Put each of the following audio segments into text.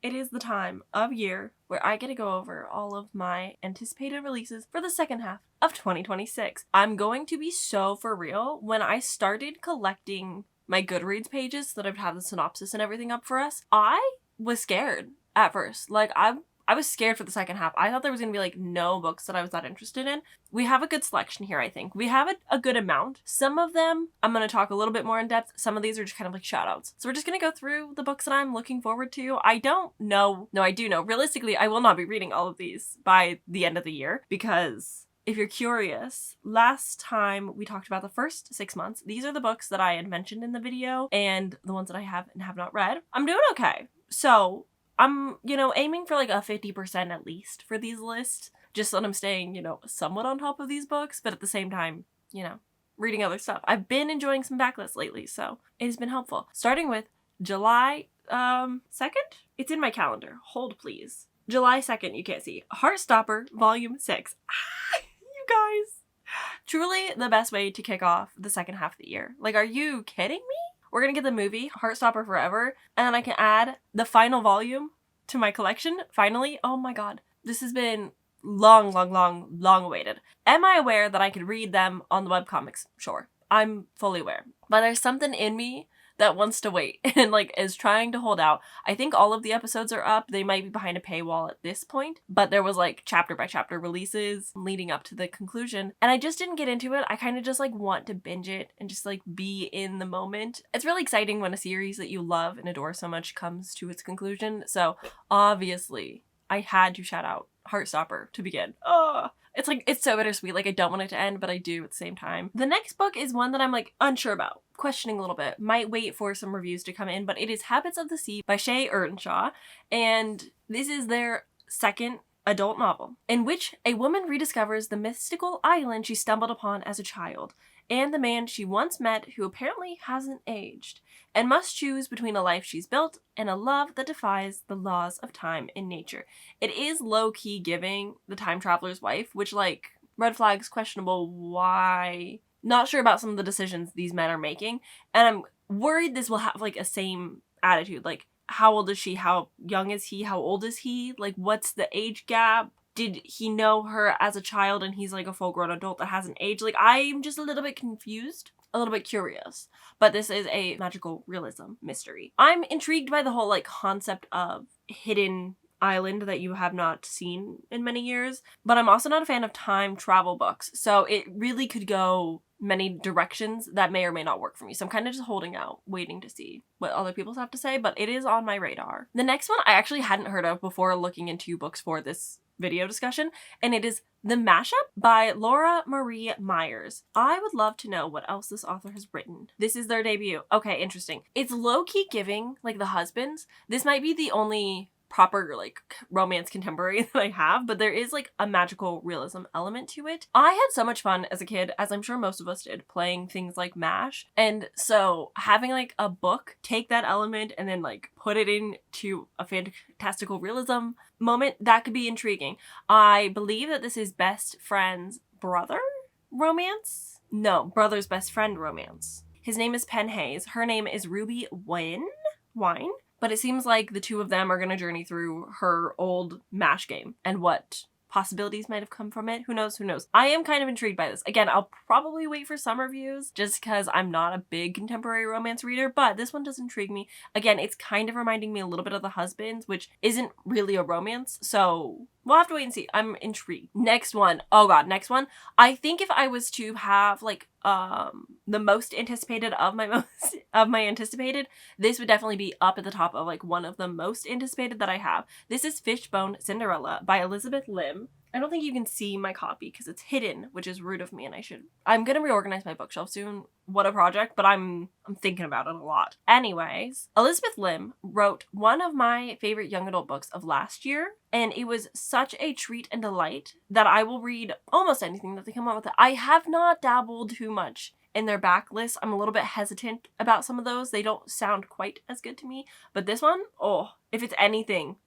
it is the time of year where I get to go over all of my anticipated releases for the second half of 2026. I'm going to be so for real. When I started collecting my Goodreads pages so that I would have the synopsis and everything up for us, I was scared at first. Like, I was scared for the second half. I thought there was going to be like no books that I was that interested in. We have a good selection here, I think. We have a good amount. Some of them I'm going to talk a little bit more in depth. Some of these are just kind of like shout outs. So we're just going to go through the books that I'm looking forward to. I don't know. No, I do know. Realistically, I will not be reading all of these by the end of the year because if you're curious, last time we talked about the first 6 months. These are the books that I had mentioned in the video and the ones that I have and have not read. I'm doing okay. So I'm, aiming for like a 50% at least for these lists, just so that I'm staying, somewhat on top of these books, but at the same time, reading other stuff. I've been enjoying some backlists lately, so it has been helpful. Starting with July 2nd? It's in my calendar. Hold, please. July 2nd, you can't see. Heartstopper, Volume 6. You guys. Truly the best way to kick off the second half of the year. Like, are you kidding me? We're gonna get the movie, Heartstopper Forever, and then I can add the final volume to my collection, finally. Oh my god. This has been long awaited. Am I aware that I could read them on the webcomics? Sure. I'm fully aware. But there's something in me that wants to wait and is trying to hold out. I think all of the episodes are up. They might be behind a paywall at this point, but there was chapter by chapter releases leading up to the conclusion, and I just didn't get into it. I kind of just want to binge it and just be in the moment. It's really exciting when a series that you love and adore so much comes to its conclusion. So obviously I had to shout out Heartstopper to begin. Oh, it's so bittersweet. I don't want it to end, but I do at the same time. The next book is one that I'm unsure about, questioning a little bit. Might wait for some reviews to come in, but it is Habits of the Sea by Shea Ernshaw, and this is their second adult novel, in which a woman rediscovers the mystical island she stumbled upon as a child, and the man she once met who apparently hasn't aged, and must choose between a life she's built and a love that defies the laws of time and nature. It is low-key giving The Time Traveler's Wife, which, red flags, questionable, why? Not sure about some of the decisions these men are making, and I'm worried this will have, a same attitude. How old is she? How young is he? How old is he? What's the age gap? Did he know her as a child and he's a full-grown adult that hasn't aged? I'm just a little bit confused, a little bit curious. But this is a magical realism mystery. I'm intrigued by the whole concept of hidden island that you have not seen in many years, but I'm also not a fan of time travel books, so it really could go many directions that may or may not work for me. So I'm kind of just holding out, waiting to see what other people have to say, but it is on my radar. The next one I actually hadn't heard of before looking into books for this video discussion, and it is The Mashup by Laura Marie Myers. I would love to know what else this author has written. This is their debut. Okay, interesting. It's low-key giving, The Husbands. This might be the only proper romance contemporary that I have, but there is a magical realism element to it. I had so much fun as a kid, as I'm sure most of us did, playing things like MASH, and so having a book take that element and then put it into a fantastical realism moment, that could be intriguing. I believe that this is best friend's brother romance? No, brother's best friend romance. His name is Penn Hayes. Her name is Ruby Wine? But it seems like the two of them are going to journey through her old MASH game and what possibilities might have come from it. Who knows? I am kind of intrigued by this. Again, I'll probably wait for some reviews just because I'm not a big contemporary romance reader, but this one does intrigue me. Again, it's kind of reminding me a little bit of The Husbands, which isn't really a romance, so we'll have to wait and see. I'm intrigued. Next one. Oh god, next one. I think if I was to have the most anticipated of my anticipated, this would definitely be up at the top of one of the most anticipated that I have. This is Fishbone Cinderella by Elizabeth Lim. I don't think you can see my copy because it's hidden, which is rude of me, and I'm gonna reorganize my bookshelf soon. What a project, but I'm thinking about it a lot. Anyways, Elizabeth Lim wrote one of my favorite young adult books of last year, and it was such a treat and delight that I will read almost anything that they come out with. I have not dabbled too much in their backlist. I'm a little bit hesitant about some of those. They don't sound quite as good to me, but this one, if it's anything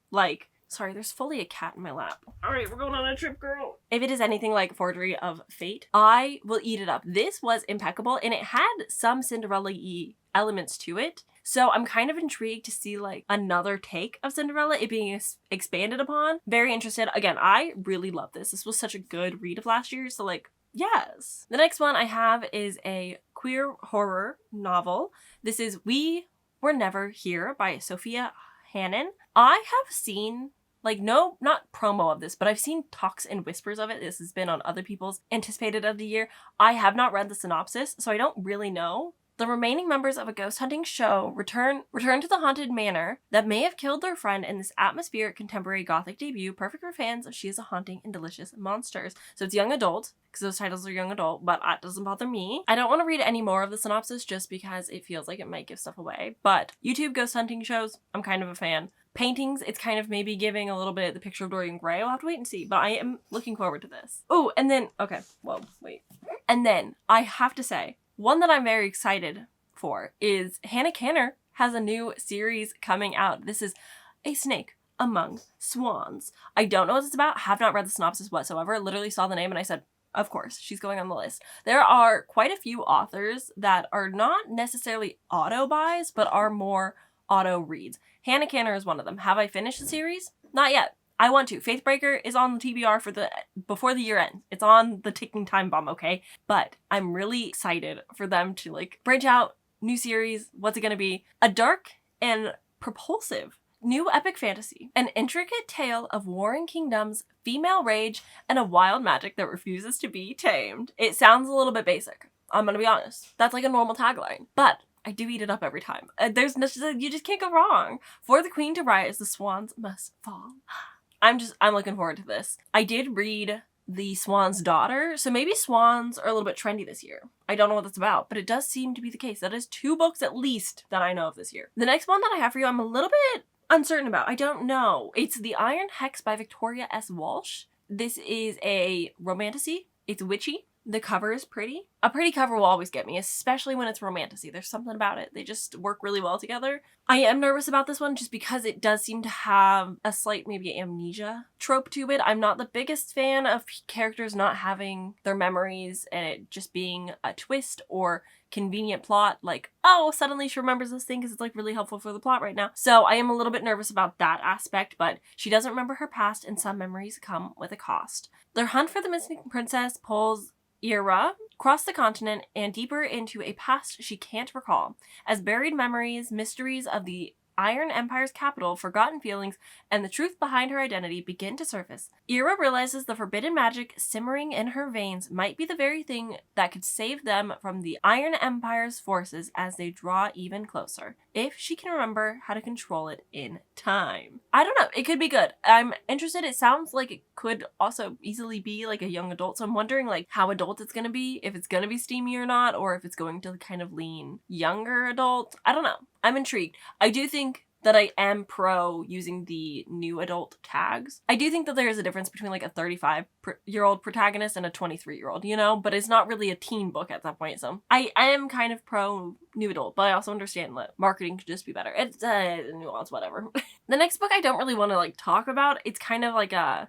sorry, there's fully a cat in my lap. All right, we're going on a trip, girl. If it is anything like Forgery of Fate, I will eat it up. This was impeccable, and it had some Cinderella-y elements to it. So I'm kind of intrigued to see like another take of Cinderella, it being expanded upon. Very interested. Again, I really love this. This was such a good read of last year. So like, yes. The next one I have is a queer horror novel. This is We Were Never Here by Sophia Hannon. I have seen like, no, not promo of this, but I've seen talks and whispers of it. This has been on other people's anticipated of the year. I have not read the synopsis, so I don't really know. The remaining members of a ghost hunting show return to the haunted manor that may have killed their friend in this atmospheric contemporary gothic debut, perfect for fans of She is a Haunting and Delicious Monsters. So it's young adult, because those titles are young adult, but that doesn't bother me. I don't want to read any more of the synopsis just because it feels like it might give stuff away. But YouTube ghost hunting shows, I'm kind of a fan. Paintings, it's kind of maybe giving a little bit the picture of Dorian Gray. I'll have to wait and see, but I am looking forward to this. Oh, and then, okay, whoa, wait. And then I have to say, one that I'm very excited for is Hannah Kanner has a new series coming out. This is A Snake Among Swans. I don't know what it's about, have not read the synopsis whatsoever, literally saw the name and I said, of course, she's going on the list. There are quite a few authors that are not necessarily auto-buys, but are more auto reads. Hannah Kanner is one of them. Have I finished the series? Not yet. I want to. Faithbreaker is on the TBR for before the year ends. It's on the ticking time bomb, okay? But I'm really excited for them to like branch out, new series. What's it gonna be? A dark and propulsive new epic fantasy. An intricate tale of warring kingdoms, female rage, and a wild magic that refuses to be tamed. It sounds a little bit basic. I'm gonna be honest. That's like a normal tagline. But I do eat it up every time. There's no, you just can't go wrong. For the queen to rise, the swans must fall. I'm looking forward to this. I did read The Swan's Daughter, so maybe swans are a little bit trendy this year. I don't know what that's about, but it does seem to be the case. That is 2 books at least that I know of this year. The next one that I have for you, I'm a little bit uncertain about. I don't know. It's The Iron Hex by Victoria S. Walsh. This is a romantasy. It's witchy. The cover is pretty. A pretty cover will always get me, especially when it's romantasy. There's something about it. They just work really well together. I am nervous about this one just because it does seem to have a slight maybe amnesia trope to it. I'm not the biggest fan of characters not having their memories and it just being a twist or convenient plot, like, oh, suddenly she remembers this thing because it's like really helpful for the plot right now. So I am a little bit nervous about that aspect, but she doesn't remember her past and some memories come with a cost. Their hunt for the missing princess pulls Ira across the continent and deeper into a past she can't recall, as buried memories, mysteries of the Iron Empire's capital, forgotten feelings, and the truth behind her identity begin to surface. Ira realizes the forbidden magic simmering in her veins might be the very thing that could save them from the Iron Empire's forces as they draw even closer, if she can remember how to control it in time. I don't know, it could be good. I'm interested. It sounds like it could also easily be like a young adult, so I'm wondering like how adult it's gonna be, if it's gonna be steamy or not, or if it's going to kind of lean younger adult. I don't know. I'm intrigued. I do think that I am pro using the new adult tags. I do think that there is a difference between like a 35-year-old protagonist and a 23-year-old, you know, but it's not really a teen book at that point. So I am kind of pro new adult, but I also understand that marketing could just be better. It's nuance, whatever. The next book I don't really want to like talk about. It's kind of like a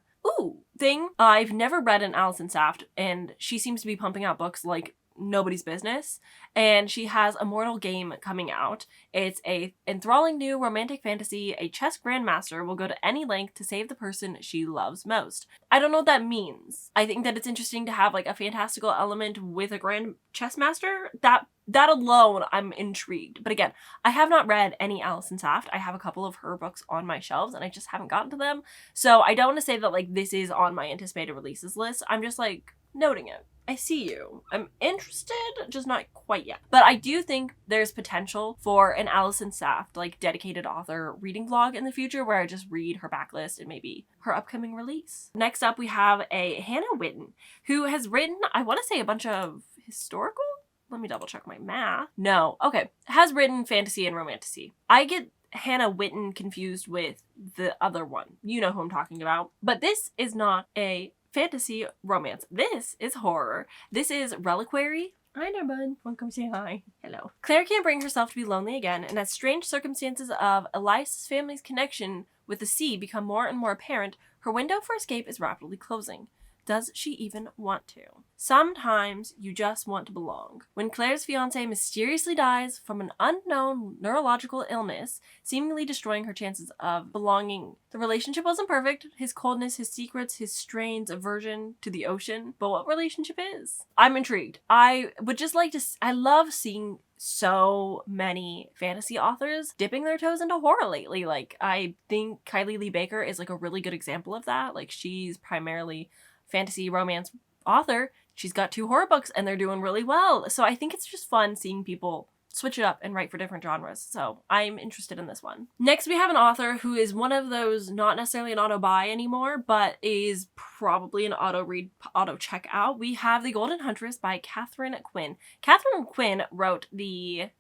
thing. I've never read an Alison Saft, and she seems to be pumping out books like nobody's business, and she has Immortal Game coming out. It's a enthralling new romantic fantasy. A chess grandmaster will go to any length to save the person she loves most. I don't know what that means. I think that it's interesting to have like a fantastical element with a grand chess master. That alone, I'm intrigued. But again, I have not read any Alison Saft. I have a couple of her books on my shelves and I just haven't gotten to them. So I don't want to say that like this is on my anticipated releases list. I'm just like noting it. I see you. I'm interested, just not quite yet. But I do think there's potential for an Alison Saft, like, dedicated author reading vlog in the future where I just read her backlist and maybe her upcoming release. Next up, we have a Hannah Whitten, who has written, I want to say, a bunch of historical? Let me double check my math. No. Okay. Has written fantasy and romantasy. I get Hannah Whitten confused with the other one. You know who I'm talking about. But this is not a fantasy romance. This is horror. This is Reliquary. Hi there, bud. Wanna come say hi? Hello. Claire can't bring herself to be lonely again, and as strange circumstances of Elias's family's connection with the sea become more and more apparent, her window for escape is rapidly closing. Does she even want to? Sometimes you just want to belong. When Claire's fiancé mysteriously dies from an unknown neurological illness, seemingly destroying her chances of belonging. The relationship wasn't perfect. His coldness, his secrets, his strange aversion to the ocean. But what relationship is? I'm intrigued. I would just like to... I love seeing so many fantasy authors dipping their toes into horror lately. Like, I think Kylie Lee Baker is like a really good example of that. Like, she's primarily fantasy romance author. She's got 2 horror books and they're doing really well. So I think it's just fun seeing people switch it up and write for different genres. So I'm interested in this one. Next, we have an author who is one of those, not necessarily an auto buy anymore, but is probably an auto read, auto check out. We have The Golden Huntress by Catherine Quinn. Catherine Quinn wrote the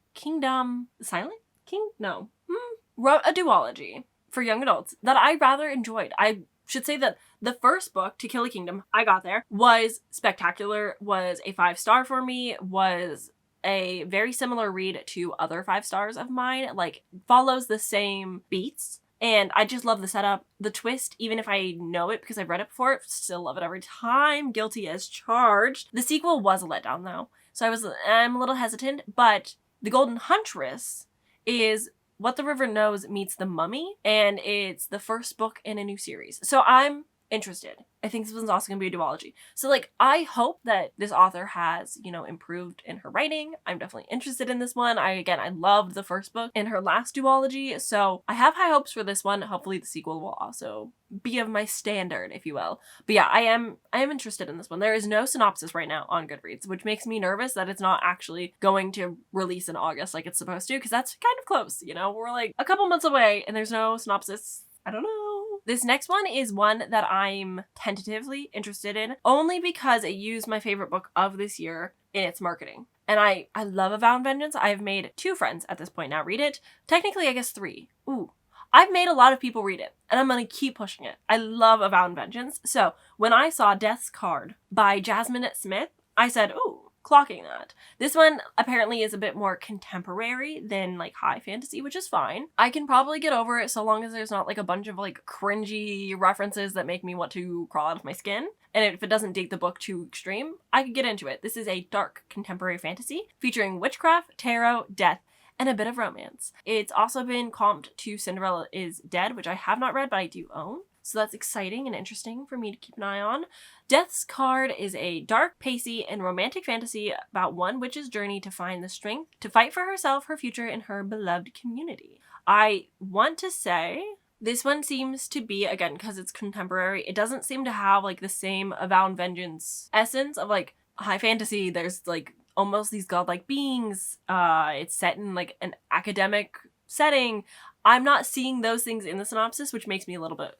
wrote a duology for young adults that I rather enjoyed. I should say that the first book, To Kill a Kingdom, I got there, was spectacular, was a 5-star for me, was a very similar read to other 5 stars of mine, like follows the same beats. And I just love the setup, the twist, even if I know it because I've read it before, still love it every time, guilty as charged. The sequel was a letdown though, so I'm a little hesitant, but The Golden Huntress is What the River Knows meets The Mummy, and it's the first book in a new series. So I'm interested. I think this one's also going to be a duology. So, like, I hope that this author has, improved in her writing. I'm definitely interested in this one. I loved the first book in her last duology, so I have high hopes for this one. Hopefully the sequel will also be of my standard, if you will. But yeah, I am interested in this one. There is no synopsis right now on Goodreads, which makes me nervous that it's not actually going to release in August like it's supposed to, because that's kind of close, We're like a couple months away and there's no synopsis. I don't know. This next one is one that I'm tentatively interested in, only because it used my favorite book of this year in its marketing. And I love A Vow and Vengeance. I've made 2 friends at this point now read it. Technically, I guess 3. Ooh. I've made a lot of people read it, and I'm going to keep pushing it. I love A Vow and Vengeance. So when I saw Death's Card by Jasmine Smith, I said, ooh, clocking that. This one apparently is a bit more contemporary than like high fantasy, which is fine. I can probably get over it so long as there's not like a bunch of like cringy references that make me want to crawl out of my skin. And if it doesn't date the book too extreme, I could get into it. This is a dark contemporary fantasy featuring witchcraft, tarot, death, and a bit of romance. It's also been comped to Cinderella is Dead, which I have not read, but I do own. So that's exciting and interesting for me to keep an eye on. Death's Card is a dark, pacey, and romantic fantasy about one witch's journey to find the strength to fight for herself, her future, and her beloved community. I want to say this one seems to be, again, because it's contemporary, it doesn't seem to have like the same A Vow and Vengeance essence of like high fantasy. There's like almost these godlike beings. It's set in like an academic setting. I'm not seeing those things in the synopsis, which makes me a little bit,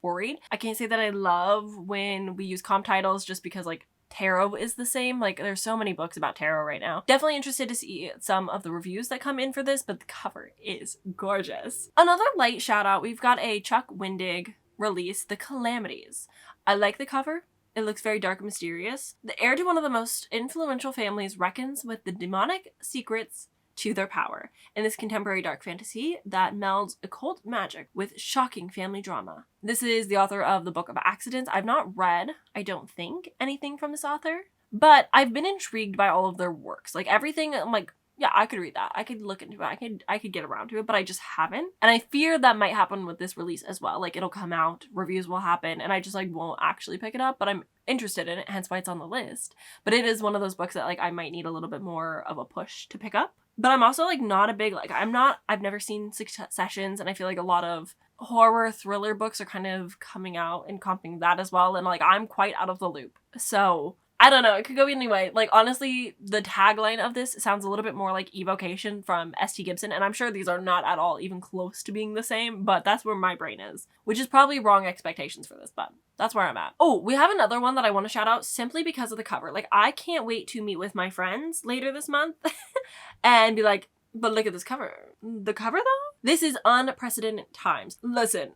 worried. I can't say that I love when we use comp titles just because like tarot is the same. Like there's so many books about tarot right now. Definitely interested to see some of the reviews that come in for this, but the cover is gorgeous. Another light shout out, we've got a Chuck Wendig release, The Calamities. I like the cover. It looks very dark and mysterious. The heir to one of the most influential families reckons with the demonic secrets to their power in this contemporary dark fantasy that melds occult magic with shocking family drama. This is the author of the Book of Accidents. I've not read, I don't think, anything from this author, but I've been intrigued by all of their works. Like everything, I'm like, yeah, I could read that. I could look into it. I could get around to it, but I just haven't. And I fear that might happen with this release as well. Like it'll come out, reviews will happen, and I just like won't actually pick it up, but I'm interested in it, hence why it's on the list. But it is one of those books that like I might need a little bit more of a push to pick up. But I'm also like not a big, like I've never seen Successions, and I feel like a lot of horror thriller books are kind of coming out and comping that as well. And like I'm quite out of the loop. So I don't know, it could go anyway. Like honestly, the tagline of this sounds a little bit more like Evocation from S.T. Gibson, and I'm sure these are not at all even close to being the same, but that's where my brain is, which is probably wrong expectations for this, but that's where I'm at. Oh, we have another one that I want to shout out simply because of the cover. Like I can't wait to meet with my friends later this month and be like, but look at this cover. The cover though? This is unprecedented times. Listen,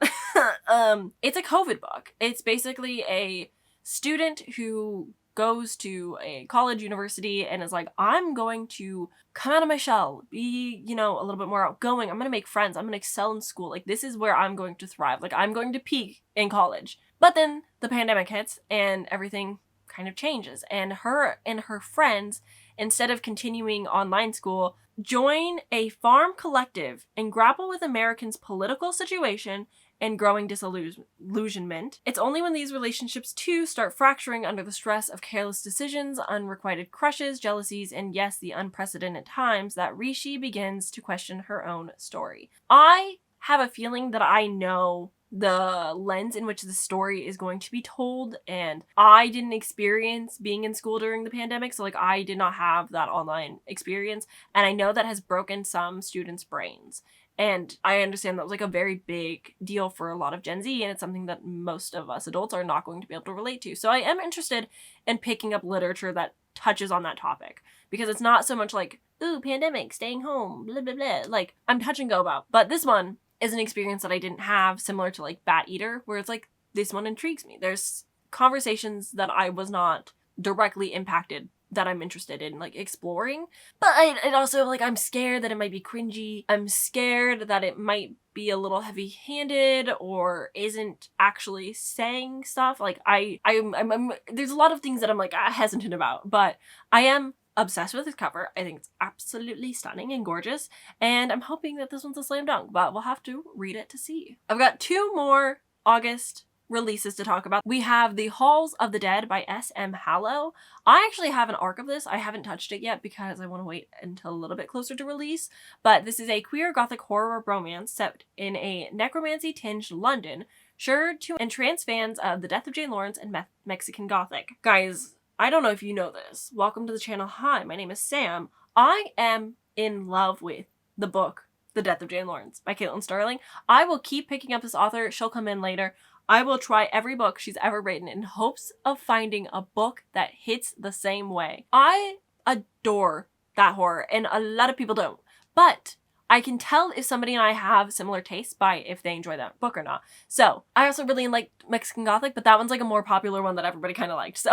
it's a COVID book. It's basically a student who goes to a college university and is like, I'm going to come out of my shell, be, you know, a little bit more outgoing. I'm going to make friends. I'm going to excel in school. Like, this is where I'm going to thrive. Like, I'm going to peak in college. But then the pandemic hits and everything kind of changes. And her friends, instead of continuing online school, join a farm collective and grapple with Americans' political situation and growing disillusionment. It's only when these relationships too start fracturing under the stress of careless decisions, unrequited crushes, jealousies, and yes, the unprecedented times that Rishi begins to question her own story. I have a feeling that I know the lens in which the story is going to be told, and I didn't experience being in school during the pandemic, so like I did not have that online experience, and I know that has broken some students' brains. And I understand that was like a very big deal for a lot of Gen Z, and it's something that most of us adults are not going to be able to relate to. So I am interested in picking up literature that touches on that topic, because it's not so much like, ooh, pandemic, staying home, blah, blah, blah. Like, I'm touch and go about. But this one is an experience that I didn't have, similar to like Bat Eater, where it's like, this one intrigues me. There's conversations that I was not directly impacted that I'm interested in like exploring, but it also like, I'm scared that it might be cringy. I'm scared that it might be a little heavy-handed or isn't actually saying stuff. Like I'm there's a lot of things that I'm like hesitant about, but I am obsessed with this cover. I think it's absolutely stunning and gorgeous, and I'm hoping that this one's a slam dunk, but we'll have to read it to see. I've got 2 more August releases to talk about. We have The Halls of the Dead by S.M. Hallow. I actually have an arc of this. I haven't touched it yet because I want to wait until a little bit closer to release, but this is a queer gothic horror romance set in a necromancy-tinged London, sure to entrance fans of The Death of Jane Lawrence and Mexican Gothic. Guys, I don't know if you know this. Welcome to the channel. Hi, my name is Sam. I am in love with the book The Death of Jane Lawrence by Caitlin Starling. I will keep picking up this author. She'll come in later. I will try every book she's ever written in hopes of finding a book that hits the same way. I adore that horror, and a lot of people don't. But I can tell if somebody and I have similar tastes by if they enjoy that book or not. So I also really like Mexican Gothic, but that one's like a more popular one that everybody kind of liked. So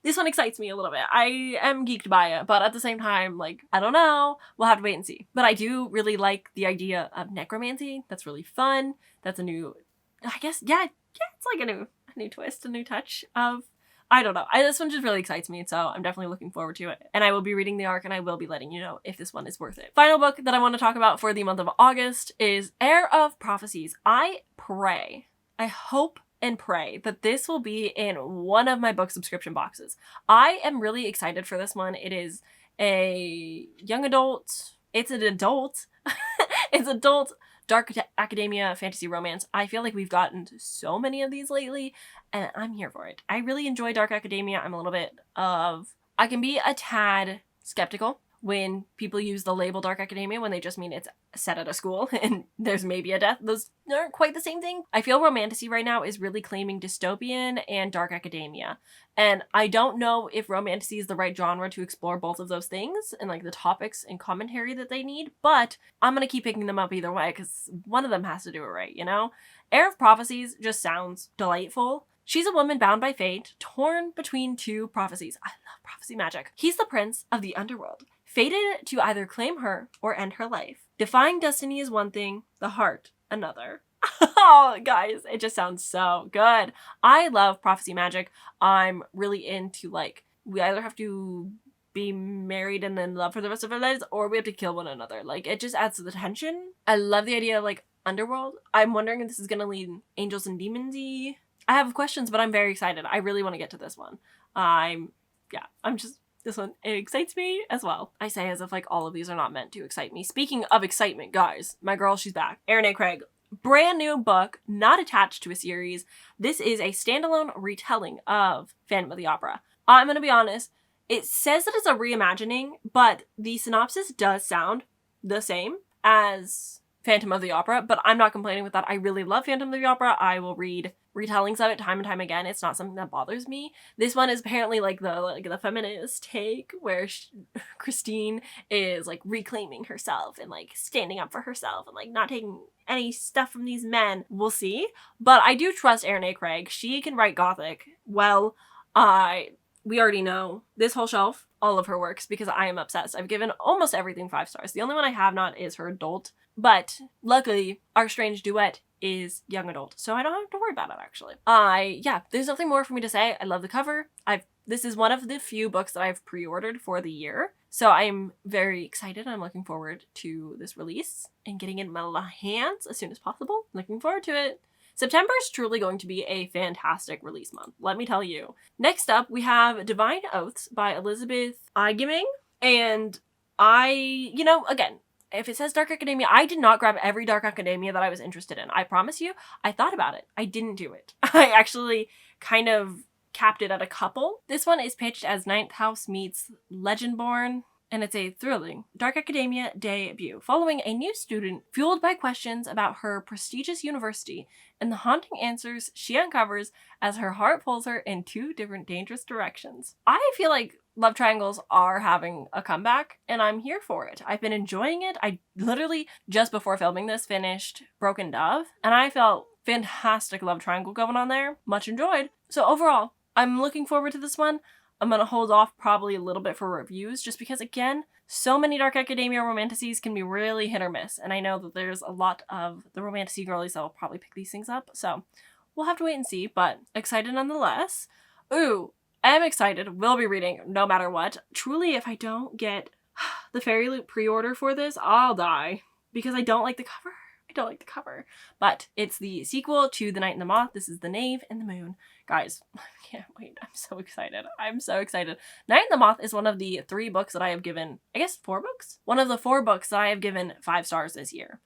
this one excites me a little bit. I am geeked by it, but at the same time, like, I don't know. We'll have to wait and see. But I do really like the idea of necromancy. That's really fun. That's a new, I guess, yeah, it's like a new twist, a new touch of, I don't know. This one just really excites me, so I'm definitely looking forward to it. And I will be reading the arc, and I will be letting you know if this one is worth it. Final book that I want to talk about for the month of August is Heir of Prophecies. I hope and pray that this will be in one of my book subscription boxes. I am really excited for this one. It is a young adult. It's an adult. It's adult dark academia fantasy romance. I feel like we've gotten so many of these lately, and I'm here for it. I really enjoy dark academia. I can be a tad skeptical when people use the label dark academia when they just mean it's set at a school and there's maybe a death. Those aren't quite the same thing. I feel romantasy right now is really claiming dystopian and dark academia. And I don't know if romantasy is the right genre to explore both of those things and like the topics and commentary that they need, but I'm gonna keep picking them up either way because one of them has to do it right, you know? Heir of Prophecies just sounds delightful. She's a woman bound by fate, torn between 2 prophecies. I love prophecy magic. He's the prince of the underworld, fated to either claim her or end her life. Defying destiny is one thing, the heart another. Oh, guys, it just sounds so good. I love prophecy magic. I'm really into, like, we either have to be married and in love for the rest of our lives, or we have to kill one another. Like, it just adds to the tension. I love the idea of, like, underworld. I'm wondering if this is gonna lead angels and demons-y. I have questions, but I'm very excited. I really want to get to this one. This one excites me as well. I say as if like all of these are not meant to excite me. Speaking of excitement, guys, my girl, she's back. Erin A. Craig. Brand new book, not attached to a series. This is a standalone retelling of Phantom of the Opera. I'm gonna be honest, it says that it's a reimagining, but the synopsis does sound the same as Phantom of the Opera, but I'm not complaining with that. I really love Phantom of the Opera. I will read retellings of it time and time again. It's not something that bothers me. This one is apparently like the feminist take where Christine is like reclaiming herself and like standing up for herself and like not taking any stuff from these men. We'll see. But I do trust Erin A. Craig. She can write gothic well. We already know this whole shelf, all of her works, because I am obsessed. I've given almost everything 5 stars. The only one I have not is her adult. But luckily, Our Strange Duet is young adult, so I don't have to worry about it, actually. Yeah, there's nothing more for me to say. I love the cover. This is one of the few books that I've pre-ordered for the year, so I'm very excited. I'm looking forward to this release and getting it in my hands as soon as possible. Looking forward to it. September is truly going to be a fantastic release month, let me tell you. Next up, we have Divine Oaths by Elizabeth Eigeming, and again, if it says Dark Academia, I did not grab every Dark Academia that I was interested in. I promise you, I thought about it. I didn't do it. I actually kind of capped it at a couple. This one is pitched as Ninth House meets Legendborn, and it's a thrilling Dark Academia debut, following a new student fueled by questions about her prestigious university and the haunting answers she uncovers as her heart pulls her in 2 different dangerous directions. I feel like love triangles are having a comeback, and I'm here for it. I've been enjoying it. I literally, just before filming this, finished Broken Dove, and I felt fantastic love triangle going on there. Much enjoyed. So overall, I'm looking forward to this one. I'm gonna hold off probably a little bit for reviews, just because, again, so many Dark Academia romantasies can be really hit or miss, and I know that there's a lot of the romantasy girlies that will probably pick these things up, so we'll have to wait and see, but excited nonetheless. Ooh, I am excited. Will be reading no matter what. Truly, if I don't get the Fairy Loot pre-order for this, I'll die, because I don't like the cover. I don't like the cover. But it's the sequel to The Night and the Moth. This is The Knave and the Moon. Guys, I can't wait. I'm so excited. I'm so excited. Night and the Moth is one of the 3 books that I have given, I guess 4 books? One of the 4 books that I have given 5 stars this year.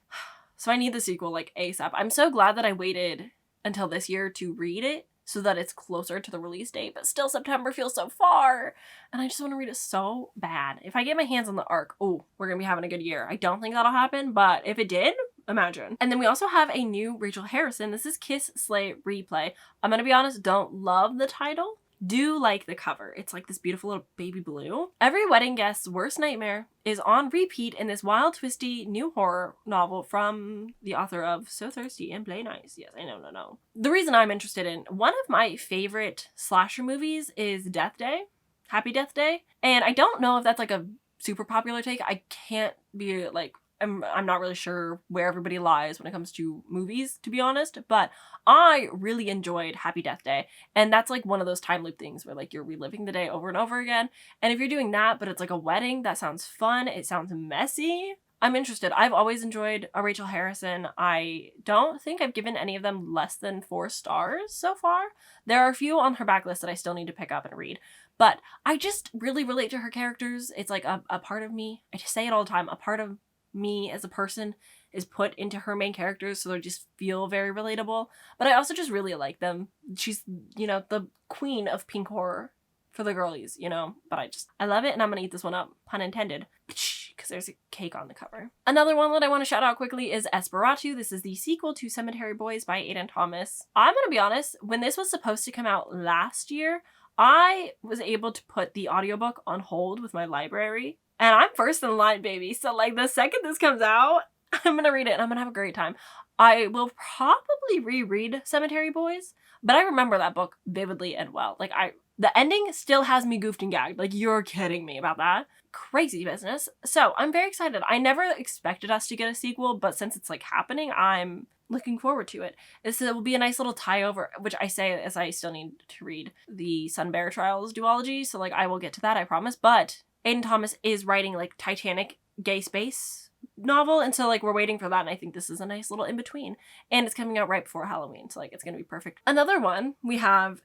So I need the sequel like ASAP. I'm so glad that I waited until this year to read it, so that it's closer to the release date, but still September feels so far, and I just want to read it so bad. If I get my hands on the ARC, oh, we're gonna be having a good year. I don't think that'll happen, but if it did, imagine. And then we also have a new Rachel Harrison. This is Kiss Slay Replay. I'm gonna be honest, don't love the title. Do like the cover. It's like this beautiful little baby blue. Every wedding guest's worst nightmare is on repeat in this wild, twisty new horror novel from the author of So Thirsty and Play Nice. Yes, I know. The reason I'm interested in one of my favorite slasher movies is Death Day, Happy Death Day. And I don't know if that's like a super popular take. I can't be like, I'm not really sure where everybody lies when it comes to movies, to be honest, but I really enjoyed Happy Death Day, and that's like one of those time loop things where like you're reliving the day over and over again, and if you're doing that, but it's like a wedding, that sounds fun, it sounds messy. I'm interested. I've always enjoyed a Rachel Harrison. I don't think I've given any of them less than 4 stars so far. There are a few on her backlist that I still need to pick up and read, but I just really relate to her characters. It's like a part of me. I just say it all the time. A part of me as a person is put into her main characters, so they just feel very relatable. But I also just really like them. She's, the queen of pink horror for the girlies, But I love it, and I'm gonna eat this one up, pun intended, because there's a cake on the cover. Another one that I want to shout out quickly is Esperatu. This is the sequel to Cemetery Boys by Aiden Thomas. I'm gonna be honest, when this was supposed to come out last year, I was able to put the audiobook on hold with my library. And I'm first in line, baby. So, like, the second this comes out, I'm gonna read it and I'm gonna have a great time. I will probably reread Cemetery Boys, but I remember that book vividly and well. Like, the ending still has me goofed and gagged. Like, you're kidding me about that. Crazy business. So, I'm very excited. I never expected us to get a sequel, but since it's, like, happening, I'm looking forward to it. This will be a nice little tie-over, which I say as I still need to read the Sun Bear Trials duology, so, like, I will get to that, I promise, but Aiden Thomas is writing like Titanic gay space novel, and so like we're waiting for that, and I think this is a nice little in-between, and it's coming out right before Halloween, so like it's gonna be perfect. Another one we have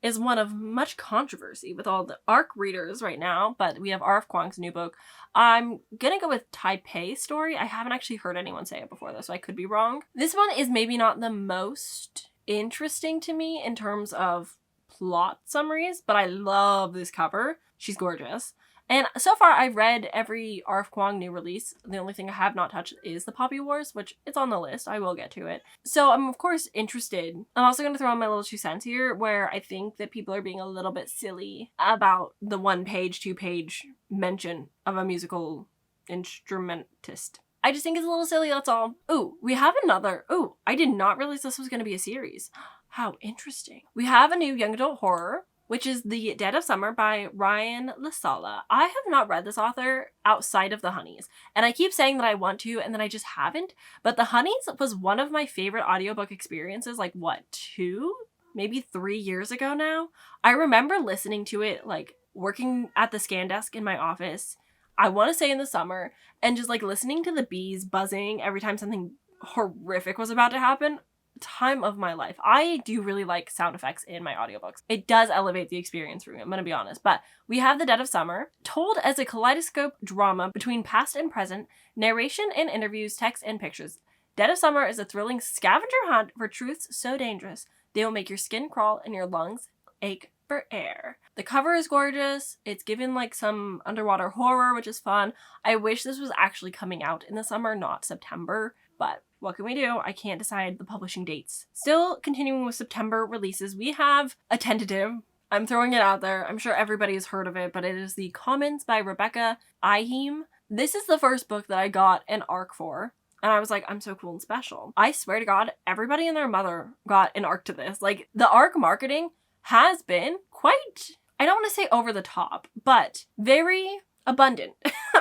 is one of much controversy with all the ARC readers right now, but we have R.F. Kuang's new book. I'm gonna go with Taipei Story. I haven't actually heard anyone say it before though, so I could be wrong. This one is maybe not the most interesting to me in terms of plot summaries, but I love this cover. She's gorgeous. And so far, I've read every R.F. Kuang new release. The only thing I have not touched is the Poppy Wars, which it's on the list. I will get to it. So I'm, of course, interested. I'm also going to throw in my little 2 cents here, where I think that people are being a little bit silly about the 1-page, 2-page mention of a musical instrumentist. I just think it's a little silly, that's all. Ooh, we have another. Ooh, I did not realize this was going to be a series. How interesting. We have a new young adult horror, which is The Dead of Summer by Ryan Lasala. I have not read this author outside of The Honeys, and I keep saying that I want to, and then I just haven't. But The Honeys was one of my favorite audiobook experiences, like, what, 2? Maybe 3 years ago now? I remember listening to it, like, working at the scan desk in my office, I want to say in the summer, and just, like, listening to the bees buzzing every time something horrific was about to happen. Time of my life. I do really like sound effects in my audiobooks. It does elevate the experience for me, I'm gonna be honest. But we have The Dead of Summer, told as a kaleidoscope drama between past and present, narration and interviews, text and pictures. Dead of Summer is a thrilling scavenger hunt for truths so dangerous they will make your skin crawl and your lungs ache for air. The cover is gorgeous. It's given like some underwater horror, which is fun. I wish this was actually coming out in the summer, not September, but what can we do? I can't decide the publishing dates. Still continuing with September releases, we have a tentative. I'm throwing it out there. I'm sure everybody has heard of it, but it is The Commons by Rebecca Iheme. This is the first book that I got an ARC for. And I was like, I'm so cool and special. I swear to God, everybody and their mother got an ARC to this. Like, the ARC marketing has been quite, I don't want to say over the top, but very abundant,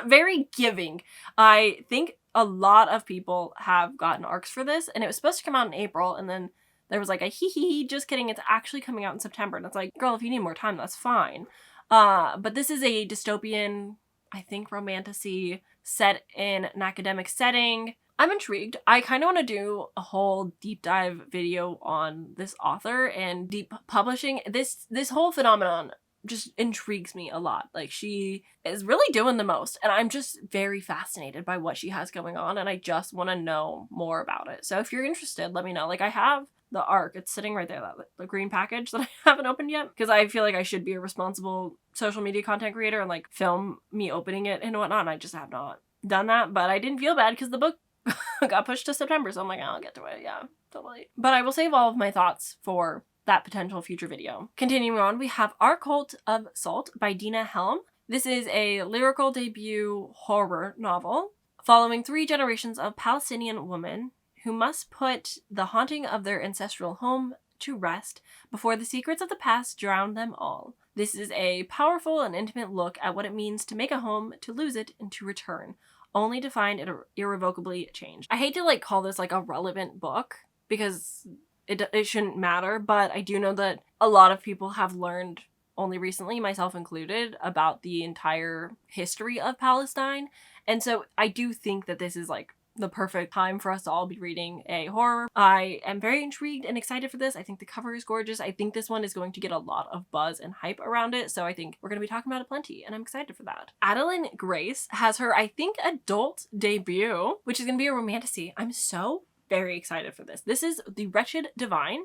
very giving. I think a lot of people have gotten ARCs for this, and it was supposed to come out in April, and then there was like a hee, just kidding, it's actually coming out in September. And it's like, girl, if you need more time, that's fine. But this is a dystopian, I think, romantasy set in an academic setting. I'm intrigued. I kind of want to do a whole deep dive video on this author and deep publishing. This whole phenomenon just intrigues me a lot. Like, she is really doing the most, and I'm just very fascinated by what she has going on, and I just want to know more about it. So if you're interested, let me know. Like, I have the ARC. It's sitting right there, that the green package that I haven't opened yet, because I feel like I should be a responsible social media content creator and like film me opening it and whatnot, and I just have not done that. But I didn't feel bad because the book got pushed to September, so I'm like, I'll get to it. Yeah, totally. But I will save all of my thoughts for that potential future video. Continuing on, we have Our Cult of Salt by Dina Helm. This is a lyrical debut horror novel following 3 generations of Palestinian women who must put the haunting of their ancestral home to rest before the secrets of the past drown them all. This is a powerful and intimate look at what it means to make a home, to lose it, and to return, only to find it irrevocably changed. I hate to like call this like a relevant book because it shouldn't matter, but I do know that a lot of people have learned only recently, myself included, about the entire history of Palestine. And so I do think that this is like the perfect time for us to all be reading a horror. I am very intrigued and excited for this. I think the cover is gorgeous. I think this one is going to get a lot of buzz and hype around it, so I think we're going to be talking about it plenty, and I'm excited for that. Adeline Grace has her, I think, adult debut, which is going to be a romantasy. I'm so very excited for this. This is The Wretched Divine.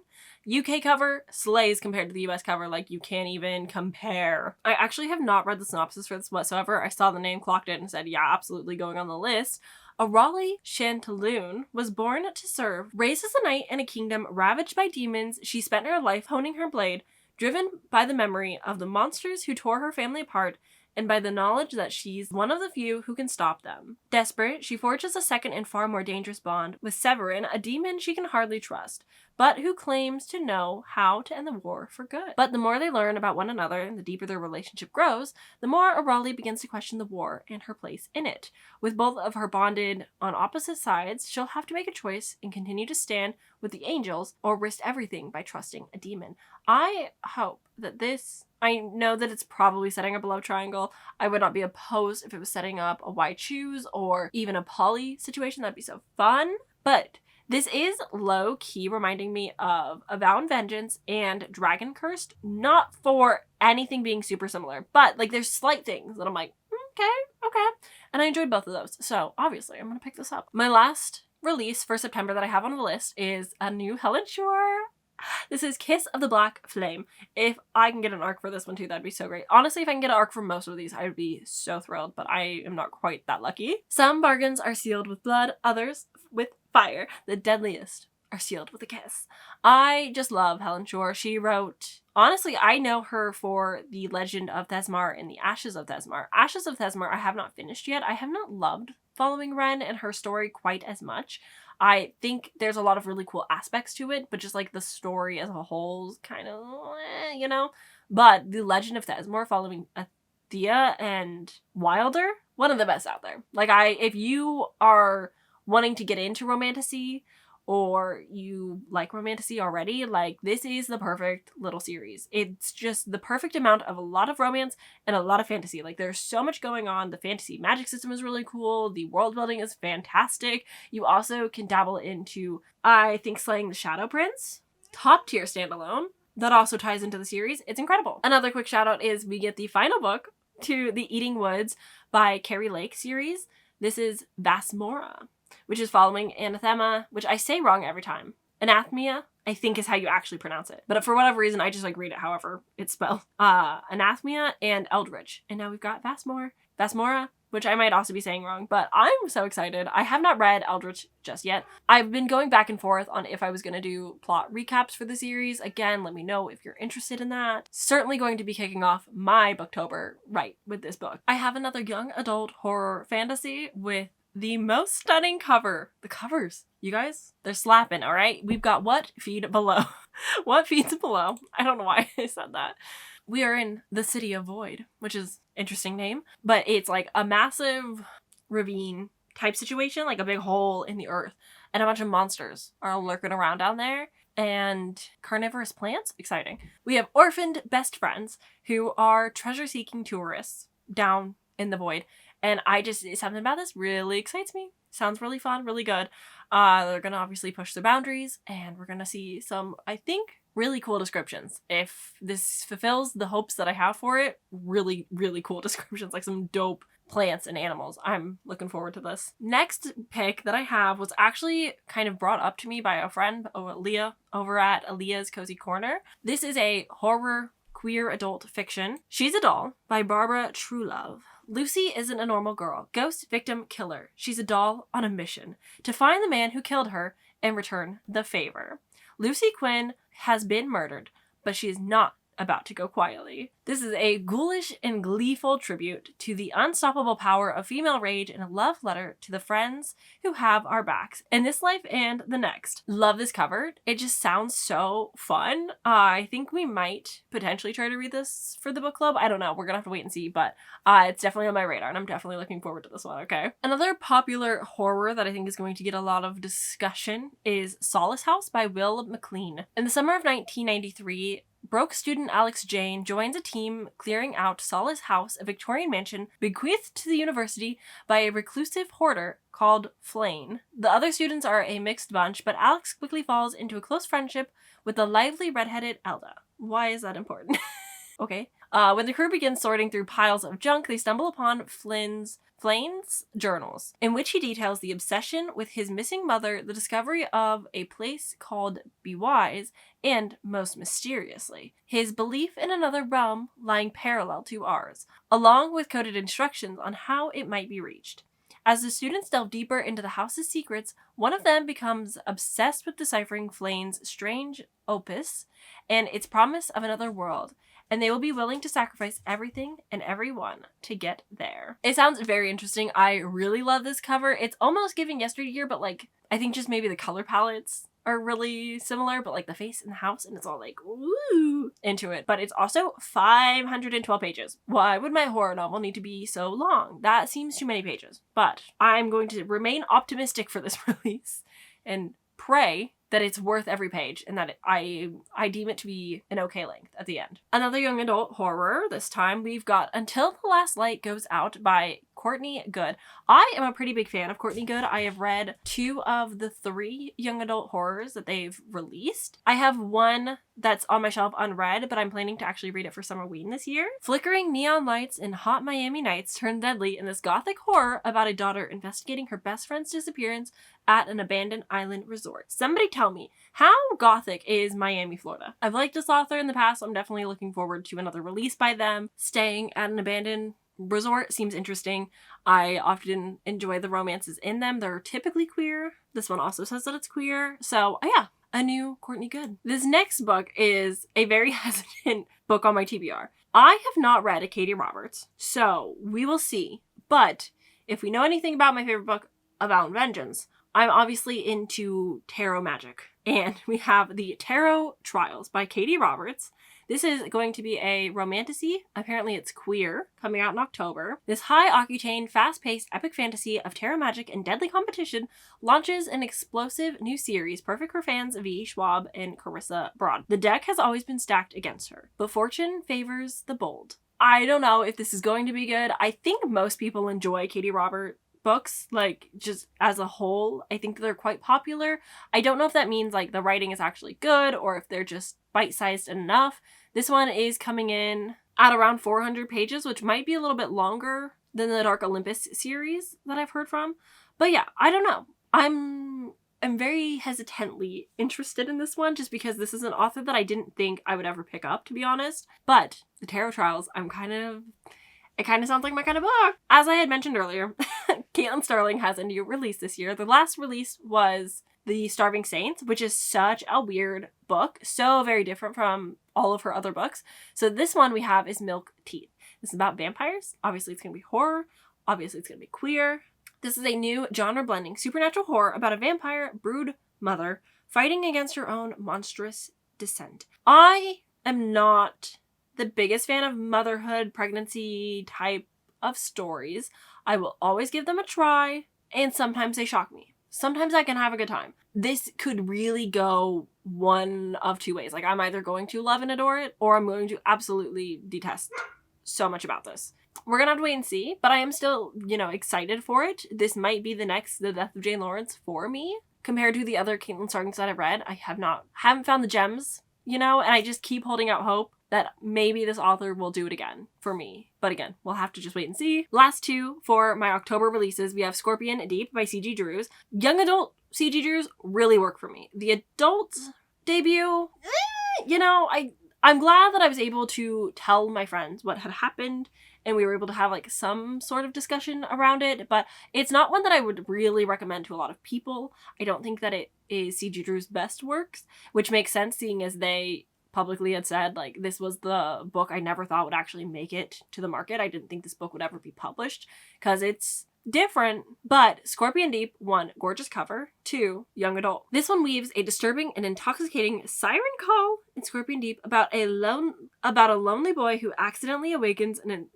UK cover slays compared to the US cover, like you can't even compare. I actually have not read the synopsis for this whatsoever. I saw the name, clocked it, and said, yeah, absolutely going on the list. A Raleigh Chantaloon was born to serve. Raised as a knight in a kingdom ravaged by demons, she spent her life honing her blade, driven by the memory of the monsters who tore her family apart and by the knowledge that she's one of the few who can stop them. Desperate, she forges a second and far more dangerous bond with Severin, a demon she can hardly trust, but who claims to know how to end the war for good. But the more they learn about one another and the deeper their relationship grows, the more Raleigh begins to question the war and her place in it. With both of her bonded on opposite sides, she'll have to make a choice and continue to stand with the angels or risk everything by trusting a demon. I hope that this, I know that it's probably setting up a love triangle. I would not be opposed if it was setting up a why choose or even a poly situation. That'd be so fun. But this is low-key reminding me of A Vow and Vengeance and Dragon Cursed. Not for anything being super similar, but like there's slight things that I'm like, okay. And I enjoyed both of those. So obviously I'm gonna pick this up. My last release for September that I have on the list is a new Helen Shore This is Kiss of the Black Flame. If I can get an arc for this one too, that'd be so great. Honestly, if I can get an arc for most of these, I would be so thrilled, but I am not quite that lucky. Some bargains are sealed with blood, others with fire. The deadliest are sealed with a kiss. I just love Helen Shore. She wrote... Honestly, I know her for The Legend of Thesmar and The Ashes of Thesmar. Ashes of Thesmar I have not finished yet. I have not loved following Ren and her story quite as much. I think there's a lot of really cool aspects to it, but just like the story as a whole is kind of, you know? But The Legend of Thesmar following Thea and Wilder, one of the best out there. Like, if you are wanting to get into romantasy, or you like romantasy already, like, this is the perfect little series. It's just the perfect amount of a lot of romance and a lot of fantasy. Like, there's so much going on. The fantasy magic system is really cool. The world building is fantastic. You also can dabble into, I think, slaying the Shadow Prince. Top tier standalone. That also ties into the series. It's incredible. Another quick shout out is we get the final book to the Eating Woods by Carrie Lake series. This is Vasmora, which is following Anathema, which I say wrong every time. Anathema, I think, is how you actually pronounce it. But for whatever reason, I just like read it however it's spelled. Anathema and Eldritch. And now we've got Vasmora, which I might also be saying wrong, but I'm so excited. I have not read Eldritch just yet. I've been going back and forth on if I was going to do plot recaps for the series. Again, let me know if you're interested in that. Certainly going to be kicking off my Booktober right with this book. I have another young adult horror fantasy with the most stunning cover. The covers, you guys, they're slapping, all right? We've got What Feed Below. What Feeds Below? I don't know why I said that. We are in the City of Void, which is an interesting name, but it's like a massive ravine type situation, like a big hole in the earth, and a bunch of monsters are lurking around down there, and carnivorous plants. Exciting. We have orphaned best friends who are treasure-seeking tourists down in the void. And something about this really excites me. Sounds really fun, really good. They're going to obviously push their boundaries, and we're going to see some, I think, really cool descriptions. If this fulfills the hopes that I have for it, really, really cool descriptions, like some dope plants and animals. I'm looking forward to this. Next pick that I have was actually kind of brought up to me by a friend, Leah, over at Aaliyah's Cozy Corner. This is a horror queer adult fiction. She's a Doll by Barbara Truelove. Lucy isn't a normal girl. Ghost victim killer. She's a doll on a mission to find the man who killed her and return the favor. Lucy Quinn has been murdered, but she is not about to go quietly. This is a ghoulish and gleeful tribute to the unstoppable power of female rage and a love letter to the friends who have our backs in this life and the next. Love this cover. It just sounds so fun. I think we might potentially try to read this for the book club. I don't know. We're gonna have to wait and see, but it's definitely on my radar and I'm definitely looking forward to this one, okay? Another popular horror that I think is going to get a lot of discussion is Solace House by Will McLean. In the summer of 1993, broke student Alex Jane joins a team clearing out Solace House, a Victorian mansion bequeathed to the university by a reclusive hoarder called Flane. The other students are a mixed bunch, but Alex quickly falls into a close friendship with the lively redheaded Elda. Why is that important? Okay. When the crew begins sorting through piles of junk, they stumble upon Flane's journals, in which he details the obsession with his missing mother, the discovery of a place called Be Wise, and, most mysteriously, his belief in another realm lying parallel to ours, along with coded instructions on how it might be reached. As the students delve deeper into the house's secrets, one of them becomes obsessed with deciphering Flane's strange opus and its promise of another world, and they will be willing to sacrifice everything and everyone to get there. It sounds very interesting. I really love this cover. It's almost giving Yesteryear, but like, I think just maybe the color palettes are really similar, but like the face in the house, and it's all like, woo, into it. But it's also 512 pages. Why would my horror novel need to be so long? That seems too many pages. But I'm going to remain optimistic for this release and pray that it's worth every page and that I deem it to be an okay length at the end. Another young adult horror. This time we've got Until the Last Light Goes Out by Courtney Good. I am a pretty big fan of Courtney Good. I have read 2 of the 3 young adult horrors that they've released. I have one that's on my shelf unread, but I'm planning to actually read it for Summerween this year. Flickering neon lights and hot Miami nights turn deadly in this gothic horror about a daughter investigating her best friend's disappearance at an abandoned island resort. Somebody tell me, how gothic is Miami, Florida? I've liked this author in the past. I'm definitely looking forward to another release by them. Staying at an abandoned resort seems interesting. I often enjoy the romances in them. They're typically queer. This one also says that it's queer. So yeah, a new Courtney Good. This next book is a very hesitant book on my TBR. I have not read a Katie Roberts, so we will see. But if we know anything about my favorite book, About Vengeance, I'm obviously into tarot magic. And we have the Tarot Trials by Katie Roberts. This is going to be a romantasy. Apparently it's queer, coming out in October. This high-octane, fast-paced epic fantasy of tarot magic and deadly competition launches an explosive new series perfect for fans of V. Schwab and Carissa Broad. The deck has always been stacked against her, but fortune favors the bold. I don't know if this is going to be good. I think most people enjoy Katie Roberts books, like, just as a whole. I think they're quite popular. I don't know if that means like the writing is actually good or if they're just bite-sized enough. This one is coming in at around 400 pages, which might be a little bit longer than the Dark Olympus series that I've heard from. But yeah, I don't know. I'm very hesitantly interested in this one just because this is an author that I didn't think I would ever pick up, to be honest. But the Tarot Trials, it kind of sounds like my kind of book. As I had mentioned earlier, Caitlin Starling has a new release this year. The last release was The Starving Saints, which is such a weird book. So very different from all of her other books. So this one we have is Milk Teeth. This is about vampires. Obviously it's going to be horror. Obviously it's going to be queer. This is a new genre-blending supernatural horror about a vampire brood mother fighting against her own monstrous descent. I am not the biggest fan of motherhood, pregnancy type of stories. I will always give them a try, and sometimes they shock me. Sometimes I can have a good time. This could really go one of 2 ways. Like, I'm either going to love and adore it, or I'm going to absolutely detest so much about this. We're gonna have to wait and see, but I am still, excited for it. This might be the next The Death of Jane Lawrence for me. Compared to the other Caitlin Starlings that I've read, I haven't found the gems, and I just keep holding out hope that maybe this author will do it again for me. But again, we'll have to just wait and see. Last 2 for my October releases, we have Scorpion Deep by C.G. Drews. Young adult C.G. Drews really work for me. The adult debut, I'm glad that I was able to tell my friends what had happened and we were able to have like some sort of discussion around it, but it's not one that I would really recommend to a lot of people. I don't think that it is C.G. Drew's best works, which makes sense seeing as they publicly had said, like, this was the book I never thought would actually make it to the market. I didn't think this book would ever be published because it's different. But Scorpion Deep, 1, gorgeous cover, 2, young adult. This one weaves a disturbing and intoxicating siren call in Scorpion Deep about a lonely boy who accidentally awakens an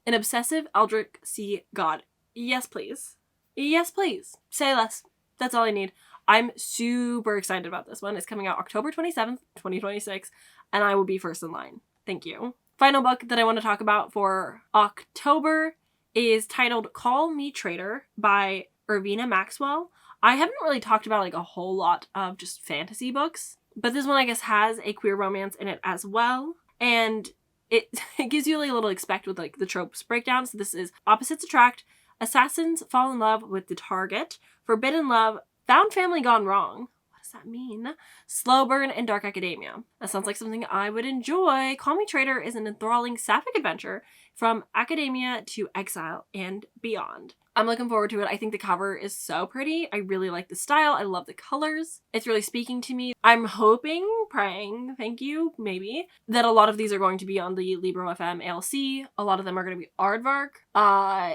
obsessive eldritch sea god. Yes, please. Yes, please. Say less. That's all I need. I'm super excited about this one. It's coming out October 27th, 2026, and I will be first in line. Thank you. Final book that I want to talk about for October is titled Call Me Traitor by Irvina Maxwell. I haven't really talked about like a whole lot of just fantasy books, but this one I guess has a queer romance in it as well. And it gives you like a little expect with like the tropes breakdown. So this is opposites attract, assassins fall in love with the target, forbidden love, found family gone wrong. What does that mean? Slow burn and dark academia. That sounds like something I would enjoy. Call Me Traitor is an enthralling sapphic adventure from academia to exile and beyond. I'm looking forward to it. I think the cover is so pretty. I really like the style. I love the colors. It's really speaking to me. I'm hoping, praying, thank you, maybe, that a lot of these are going to be on the Libro FM ALC. A lot of them are going to be aardvark.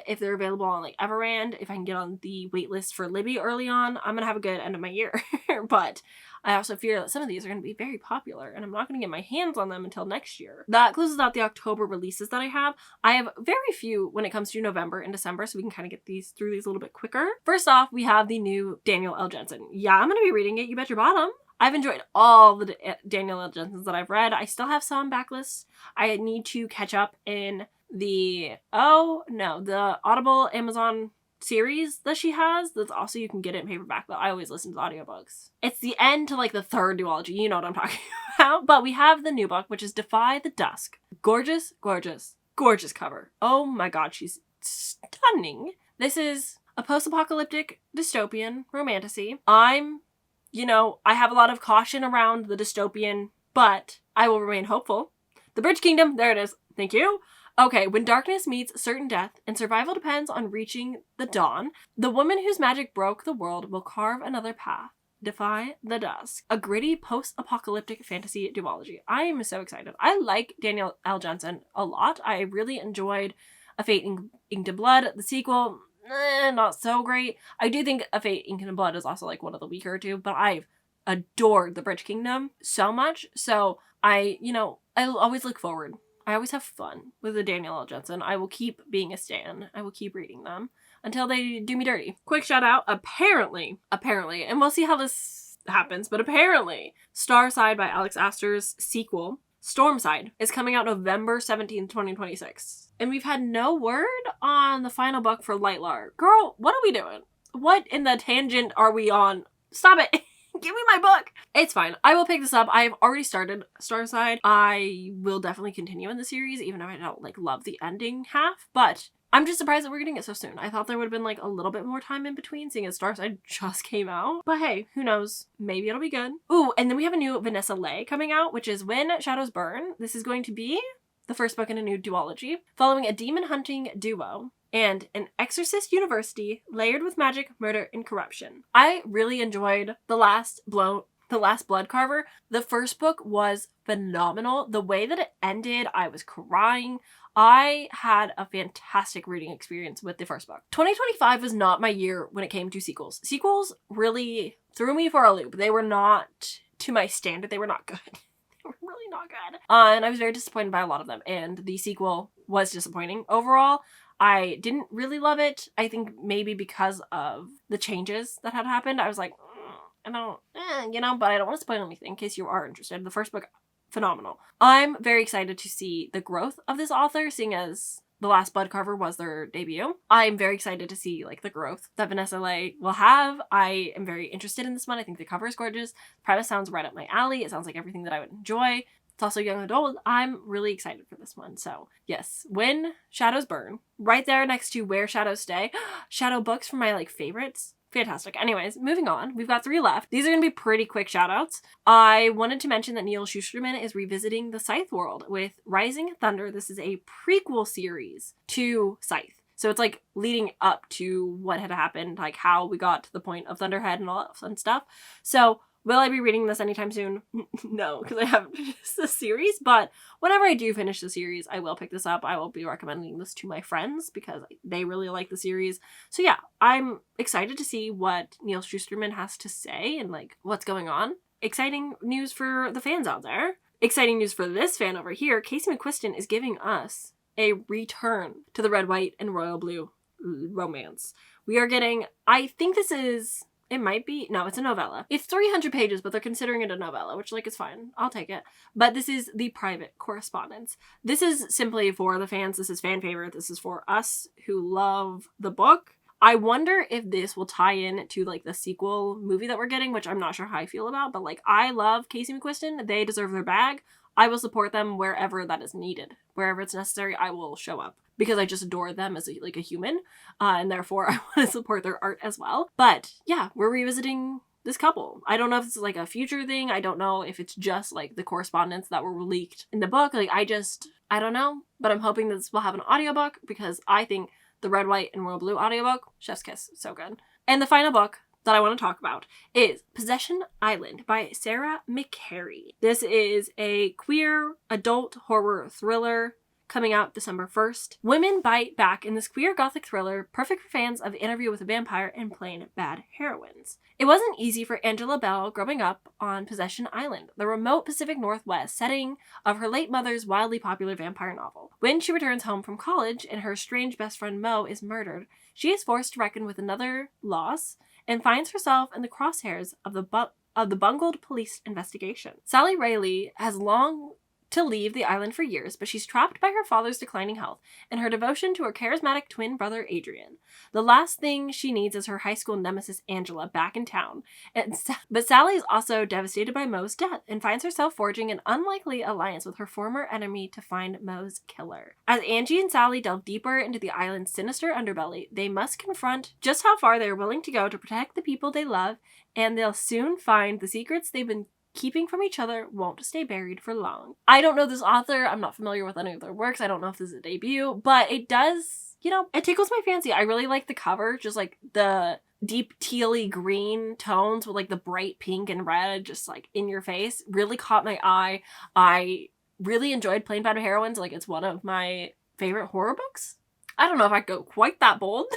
If they're available on like Everand, if I can get on the waitlist for Libby early on, I'm going to have a good end of my year. But I also fear that some of these are going to be very popular and I'm not going to get my hands on them until next year. That closes out the October releases that I have. I have very few when it comes to November and December, so we can kind of get through these a little bit quicker. First off, we have the new Daniel L. Jensen. Yeah, I'm going to be reading it. You bet your bottom. I've enjoyed all the Daniel L. Jensens that I've read. I still have some backlists. I need to catch up in the Audible Amazon series that she has. That's also, you can get it in paperback, but I always listen to the audiobooks. It's the end to like the third duology. You know what I'm talking about. But we have the new book, which is Defy the Dusk. Gorgeous, gorgeous, gorgeous cover. Oh my god, she's stunning. This is a post-apocalyptic dystopian romantasy. I have a lot of caution around the dystopian, but I will remain hopeful. The Bridge Kingdom, there it is. Thank you. Okay, when darkness meets certain death and survival depends on reaching the dawn, the woman whose magic broke the world will carve another path. Defy the Dusk. A gritty post-apocalyptic fantasy duology. I am so excited. I like Danielle L. Jensen a lot. I really enjoyed A Fate Inked in Blood. The sequel, not so great. I do think A Fate Inked in Blood is also like one of the weaker two, but I've adored The Bridge Kingdom so much. So I always look forward. I always have fun with the Danielle L. Jensen. I will keep being a stan. I will keep reading them until they do me dirty. Quick shout out, apparently, and we'll see how this happens, but apparently, Starside by Alex Astor's sequel, Stormside, is coming out November 17th, 2026. And we've had no word on the final book for Lightlar. Girl, what are we doing? What in the tangent are we on? Stop it. Give me my book. It's fine. I will pick this up. I've already started Starside. I will definitely continue in the series, even if I don't love the ending half. But I'm just surprised that we're getting it so soon. I thought there would have been a little bit more time in between, seeing as Starside just came out. But hey, who knows? Maybe it'll be good. Ooh, and then we have a new Vanessa Lay coming out, which is When Shadows Burn. This is going to be the first book in a new duology, following a demon hunting duo and an exorcist university layered with magic, murder, and corruption. I really enjoyed The Last Blood Carver. The first book was phenomenal. The way that it ended, I was crying. I had a fantastic reading experience with the first book. 2025 was not my year when it came to sequels. Sequels really threw me for a loop. They were not to my standard. They were not good. They were really not good. And I was very disappointed by a lot of them. And the sequel was disappointing overall. I didn't really love it. I think maybe because of the changes that had happened. I was like, I don't, but I don't want to spoil anything in case you are interested. The first book, phenomenal. I'm very excited to see the growth of this author, seeing as The Last Blood Carver was their debut. I'm very excited to see the growth that Vanessa Lay will have. I am very interested in this one. I think the cover is gorgeous. The premise sounds right up my alley. It sounds like everything that I would enjoy. It's also young adult. I'm really excited for this one. So yes, When Shadows Burn, right there next to Where Shadows Stay. Shadow books from my favorites. Fantastic. Anyways, moving on. We've got 3 left. These are going to be pretty quick shoutouts. I wanted to mention that Neil Shusterman is revisiting the Scythe world with Rising Thunder. This is a prequel series to Scythe. So it's leading up to what had happened, how we got to the point of Thunderhead and all that fun stuff. So will I be reading this anytime soon? No, because I haven't finished the series, but whenever I do finish the series, I will pick this up. I will be recommending this to my friends because they really like the series. So yeah, I'm excited to see what Neil Shusterman has to say and what's going on. Exciting news for the fans out there. Exciting news for this fan over here. Casey McQuiston is giving us a return to the red, white, and royal blue romance. We are getting, I think this is... It might be. No, it's a novella. It's 300 pages, but they're considering it a novella, which is fine. I'll take it. But this is the private correspondence. This is simply for the fans. This is fan favorite. This is for us who love the book. I wonder if this will tie in to the sequel movie that we're getting, which I'm not sure how I feel about, but I love Casey McQuiston. They deserve their bag. I will support them wherever that is needed. Wherever it's necessary, I will show up. Because I just adore them as a human, and therefore I want to support their art as well. But yeah, we're revisiting this couple. I don't know if it's a future thing. I don't know if it's just the correspondence that were leaked in the book. I don't know. But I'm hoping that this will have an audiobook because I think the red, white, and royal blue audiobook, chef's kiss, so good. And the final book that I want to talk about is Possession Island by Sarah McCarry. This is a queer adult horror thriller coming out December 1st. Women bite back in this queer gothic thriller, perfect for fans of Interview with a Vampire and plain bad heroines. It wasn't easy for Angela Bell growing up on Possession Island, the remote Pacific Northwest setting of her late mother's wildly popular vampire novel. When she returns home from college and her strange best friend Mo is murdered, she is forced to reckon with another loss and finds herself in the crosshairs of the bungled police investigation. Sally Rayleigh has long to leave the island for years, but she's trapped by her father's declining health and her devotion to her charismatic twin brother Adrian. The last thing she needs is her high school nemesis Angela back in town. But Sally is also devastated by Moe's death and finds herself forging an unlikely alliance with her former enemy to find Moe's killer. As Angie and Sally delve deeper into the island's sinister underbelly, they must confront just how far they are willing to go to protect the people they love, and they'll soon find the secrets they've been keeping from each other won't stay buried for long. I don't know this author. I'm not familiar with any of their works. I don't know if this is a debut, but it does, you know, it tickles my fancy. I really like the cover, just like the deep tealy green tones with like the bright pink and red just like in your face really caught my eye. I really enjoyed Plain Bad Heroines. Like, it's one of my favorite horror books. I don't know if I'd go quite that bold,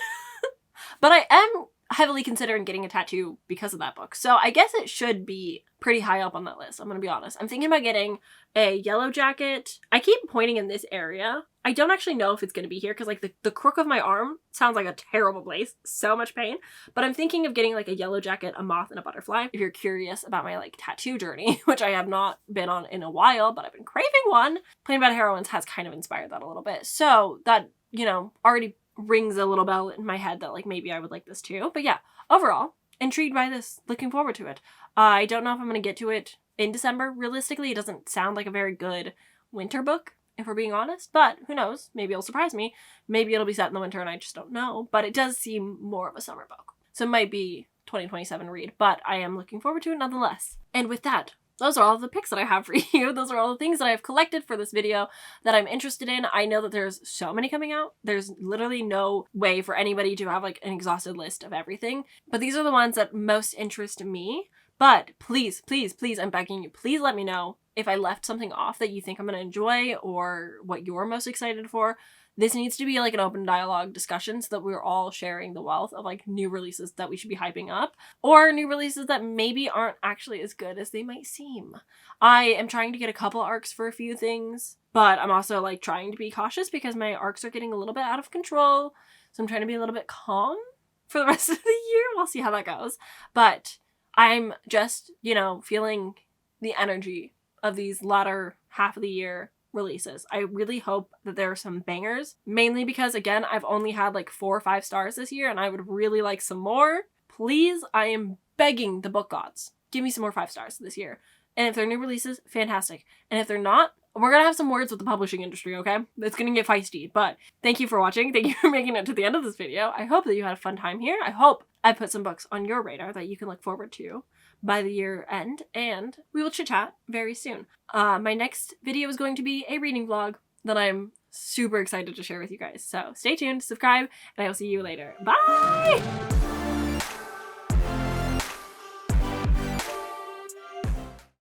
but I am heavily considering getting a tattoo because of that book. So I guess it should be pretty high up on that list. I'm gonna be honest. I'm thinking about getting a yellow jacket. I keep pointing in this area. I don't actually know if it's gonna be here because like the crook of my arm sounds like a terrible place. So much pain. But I'm thinking of getting like a yellow jacket, a moth, and a butterfly. If you're curious about my like tattoo journey, which I have not been on in a while, but I've been craving one. Plain Bad Heroines has kind of inspired that a little bit. So that, you know, already rings a little bell in my head that like maybe I would like this too. But yeah, overall, intrigued by this, looking forward to it. I don't know if I'm going to get to it in December. Realistically, it doesn't sound like a very good winter book, if we're being honest, but who knows? Maybe it'll surprise me. Maybe it'll be set in the winter and I just don't know, but it does seem more of a summer book. So it might be 2027 read, but I am looking forward to it nonetheless. And with that, those are all the picks that I have for you. Those are all the things that I've collected for this video that I'm interested in. I know that there's so many coming out. There's literally no way for anybody to have like an exhausted list of everything. But these are the ones that most interest me. But please, please, please, I'm begging you, please let me know if I left something off that you think I'm going to enjoy or what you're most excited for. This needs to be like an open dialogue discussion so that we're all sharing the wealth of like new releases that we should be hyping up or new releases that maybe aren't actually as good as they might seem. I am trying to get a couple arcs for a few things, but I'm also like trying to be cautious because my arcs are getting a little bit out of control. So I'm trying to be a little bit calm for the rest of the year. We'll see how that goes. But I'm just, you know, feeling the energy of these latter half of the year releases. I really hope that there are some bangers, mainly because again, I've only had like 4 or 5 stars this year and I would really like some more. Please, I am begging the book gods, give me some more 5 stars this year. And if they're new releases, fantastic. And if they're not, we're gonna have some words with the publishing industry, okay? It's gonna get feisty, but thank you for watching. Thank you for making it to the end of this video. I hope that you had a fun time here. I hope I put some books on your radar that you can look forward to by the year end, and we will chit chat very soon. My next video is going to be a reading vlog that I'm super excited to share with you guys. So stay tuned, subscribe, and I will see you later. Bye!